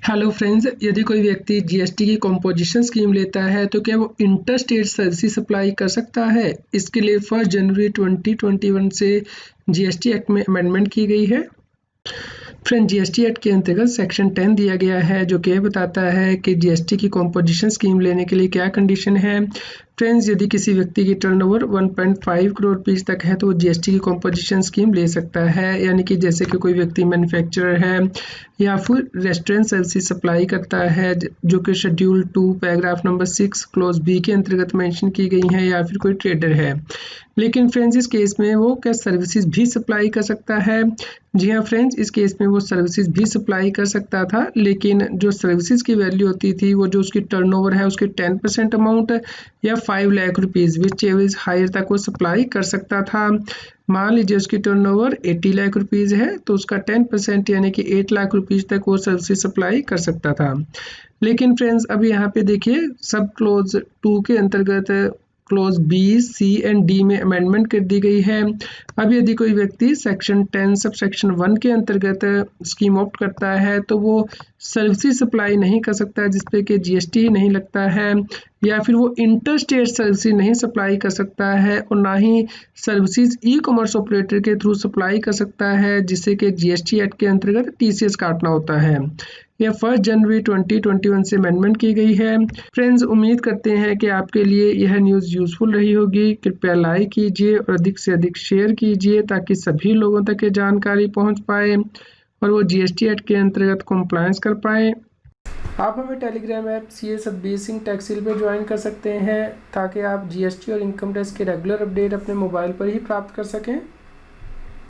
Hello friends, यदि कोई व्यक्ति जीएसटी की कंपोजिशन स्कीम लेता है तो क्या वो इंटर स्टेट सर्विसेज सप्लाई कर सकता है? इसके लिए 1 जनवरी 2021 से जीएसटी एक्ट में अमेंडमेंट की गई है। फ्रेंड, जीएसटी एक्ट के अंतर्गत सेक्शन 10 दिया गया है जो कि बताता है कि जीएसटी की कंपोजिशन स्कीम लेने के लिए क्या कंडीशन है। फ्रेंड्स, यदि किसी व्यक्ति की टर्नओवर 1.5 करोड़ रुपीस तक है तो वो जीएसटी की कंपोजिशन स्कीम ले सकता है। यानी कि जैसे कि कोई व्यक्ति मैन्युफैक्चरर है या फिर रेस्टोरेंट सर्विसेज सप्लाई करता है जो कि schedule 2 paragraph number 6 clause B के अंतर्गत मेंशन की गई है, या फिर कोई ट्रेडर है। लेकिन फ्रेंड्स, इस केस में वो क्या सर्विसेज भी सप्लाई कर सकता है? जी हाँ फ्रेंड्स, इस केस में वो सर्विसेज भी सप्लाई कर सकता था, लेकिन जो सर्विसेज की वैल्यू होती थी वो जो उसकी टर्नओवर है उसके 10% अमाउंट या 5 लाख रुपीज़ विच एवज हायर तक वो सप्लाई कर सकता था। मान लीजिए उसकी टर्नओवर 80 लाख रुपीज़ है तो उसका 10% यानी कि 8 लाख रुपीज़ तक वो सर्विसेज सप्लाई कर सकता था। लेकिन फ्रेंड्स, अब यहाँ पे देखिए सब क्लोज 2 के अंतर्गत clause B, C and D में अमेंडमेंट कर दी गई है। अब यदि कोई व्यक्ति सेक्शन 10 सब सेक्शन 1 के अंतर्गत स्कीम ऑप्ट करता है तो वो सर्विसेज सप्लाई नहीं कर सकता जिसपे कि जीएसटी नहीं लगता है, या फिर वो इंटर स्टेट सर्विसेज नहीं सप्लाई कर सकता है और ना ही सर्विसेज ई कॉमर्स ऑपरेटर के थ्रू सप्लाई कर सकता है जिससे कि जीएसटी एक्ट के अंतर्गत टीसीएस काटना होता है। यह 1 जनवरी 2021 से अमेंडमेंट की गई है। फ्रेंड्स, उम्मीद करते हैं कि आपके लिए यह न्यूज़ यूज़फुल रही होगी। कृपया लाइक कीजिए और अधिक से अधिक शेयर कीजिए ताकि सभी लोगों तक ये जानकारी पहुंच पाए और वो जीएसटी एक्ट के अंतर्गत कंप्लायंस कर पाए। आप हमें Telegram app CA Satbir Singh टैक्सील पर ज्वाइन कर सकते हैं ताकि आप जीएसटी और इनकम टैक्स के रेगुलर अपडेट अपने मोबाइल पर ही प्राप्त कर सकें।